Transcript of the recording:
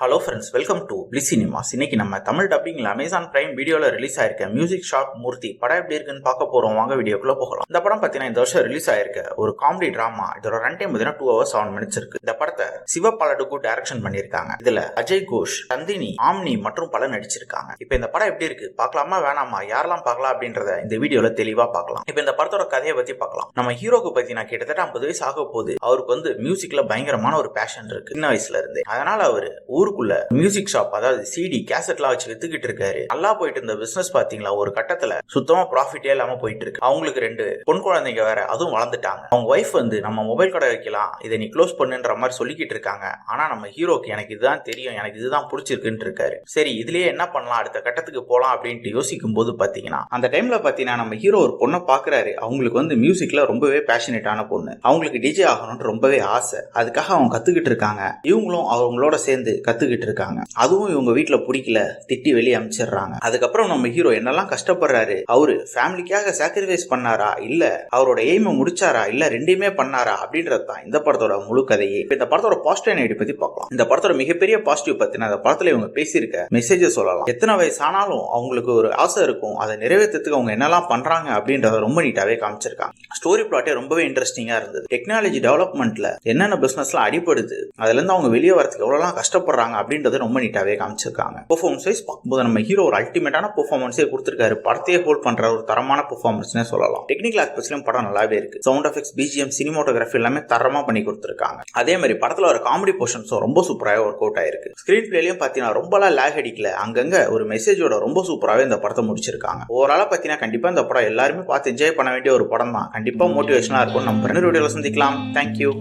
Hello friends, welcome to bliss cinemas. இன்னைக்கு நம்ம Tamil டப்பிங்ல Amazon prime வீடியோல ரிலீஸ் ஆயிருக்க மியூசிக் ஷாப் மூர்த்தி படம் எப்படி இருக்குன்னு பார்க்க போறோம். வாங்க வீடியோக்குள்ள போகலாம். இந்த படம் பார்த்தீங்கன்னா இந்த வருஷம் ரிலீஸ் ஆயிருக்க ஒரு காமெடி டிராமா. இதோட ரன் டைம் பார்த்தீங்கன்னா 2 hours 7 minutes இருக்கு. இந்த படத்தை சிவபாலடுகு டைரக்ஷன் பண்ணியிருக்காங்க. இதுல அஜய் கோஷ், நந்தினி, ஆம்னி மற்றும் பலர் நடிச்சிருக்காங்க. இப்போ இந்த படம் எப்படி இருக்கு பார்க்கலாமா வேணாமா, யாரெல்லாம் பார்க்கலாம் அப்படின்றத இந்த வீடியோல தெளிவா பார்க்கலாம். இப்போ இந்த படத்தோட கதையை பத்தி பார்க்கலாம். நம்ம ஹீரோக்கு பத்தி நான் கிட்டத்தட்ட 50 வயசு ஆக போகுது. அவருக்கு வந்து மியூசிக்ல பயங்கரமான ஒரு பேஷன் இருக்கு சின்ன வயசுல இருந்து. அதனால அவரு ஊருக்குள்ள மியூசிக் ஷாப், அதாவது சிடி கேசட்லாம் வச்சு வித்துக்கிட்டு இருக்காரு. நல்லா போயிட்டு இருந்த பிசினஸ் பாத்தீங்களா ஒரு கட்டத்துல சுத்தமா ப்ராஃபிட்டே இல்லாம போயிட்டு இருக்கு. அவங்களுக்கு 2 பொன் குழந்தைங்க வேற, அதுவும் வளர்ந்துட்டாங்க. அவங்க ஒய்ஃப் வந்து நம்ம மொபைல் கடை வைக்கலாம், இதை நீ க்ளோஸ் பண்ணுன்ற மாதிரி சொல்லிக்கிட்டு இருக்காங்க. ஆனா நம்ம ஹீரோக்கு எனக்கு இதுதான் தெரியும், எனக்கு இதுதான் பிடிச்சிருக்குன்னு இருக்காரு. சரி, இதுலயே என்ன பண்ணலாம், அடுத்த கட்டத்துக்கு போலாம் அப்படின்ட்டு யோசிக்கும் போது பாத்தீங்கன்னா அந்த டைம்ல பாத்தீங்கன்னா நம்ம ஹீரோ ஒரு பொண்ணை பாக்குறாரு. அவங்களுக்கு வந்து மியூசிக்ல ரொம்பவே பேஷனேட்டான பொண்ணு. அவங்களுக்கு டிஜே ஆகணும்னு ரொம்பவே ஆசை. அதுக்காக அவங்க கத்துக்கிட்டு இருக்காங்க. இவங்களும் அவங்களோட சேர்ந்து கத்துக்கிட்டு இருக்காங்க. அதுவும் இவங்க வீட்டுல பிடிக்கல, திட்டி வெளியே அனுப்பிச்சிடுறாங்க. அதுக்கப்புறம் நம்ம ஹீரோ என்னெல்லாம் கஷ்டப்படுறாரு, அவரு ஃபேமிலிக்காக சாக்ரிஃபைஸ் பண்ணாரா, இல்ல அவரோட எய்மை முடிச்சாரா, இல்ல ரெண்டுமே பண்ணாரா அப்படின்றது தான் இந்த படத்தோட முழு கதையே. இந்த படத்தோட பாசிட்டிவ் நைட் பத்தி பார்க்கலாம். இந்த படத்தோட மிகப்பெரிய பாசிட்டிவ் பத்தின அந்த படத்துல இவங்க பேசியிருக்க மெசேஜ் சொல்லலாம். எத்தனை வயசு ஆனாலும் அவங்களுக்கு ஒரு ஆசை இருக்கும், அதை நிறைவேற்றத்துக்கு அவங்க என்னெல்லாம் பண்றாங்க அப்படின்றத ரொம்ப நீட்டாவே காமிச்சிருக்காங்க. ஸ்டோரி பிளாட்டே ரொம்பவே இன்ட்ரெஸ்டிங்கா இருந்தது. டெக்னாலஜி டெவலப்மெண்ட்ல என்னென்ன பிசினஸ்லாம் அடிபடுது, அதுல இருந்து அவங்க வெளியே வரதுக்கு எவ்வளவு கஷ்டப்படுறாங்க அப்படின்றது ரொம்ப நீட்டாவே காமிச்சிருக்காங்க. பெர்ஃபார்மன்ஸ் வைஸ் பார்க்கும்போது நம்ம ஹீரோ ஒரு அல்டிமேட்டான பெர்ஃபார்மன்ஸே கொடுத்திருக்காரு. படத்தையே ஹோல்ட் பண்ற ஒரு தரமான பெர்ஃபார்மன்ஸ்னே சொல்லலாம். டெக்னிக்கல் ஆஸ்பெக்ட்ஸ்லயும் படம் நல்லாவே இருக்கு. சவுண்ட் எஃபெக்ட்ஸ், பிஜிஎம், சினிமாட்டோகிராஃபி எல்லாமே தரமா பண்ணி கொடுத்திருக்காங்க. அதே மாதிரி படத்துல ஒரு காமெடி போர்ஷன்ஸும் ரொம்ப சூப்பராக ஒர்க் அவுட் ஆயிருக்கு. ஸ்கிரீன் பிளேலயும் பாத்தீங்கன்னா ரொம்பலாம் லேக் அடிக்கல, அங்கங்க ஒரு மெசேஜோட ரொம்ப சூப்பராகவே இந்த படத்தை முடிச்சிருக்காங்க. ஓவராலா பாத்தீங்கன்னா கண்டிப்பா இந்த படம் எல்லாருமே பார்த்து என்ஜாய் பண்ண வேண்டிய ஒரு படம் தான். கண்டிப்பா மோட்டிவேஷனா இருக்கும். நம்ம 2 வீடியோல சந்திக்கலாம். தேங்க்யூ.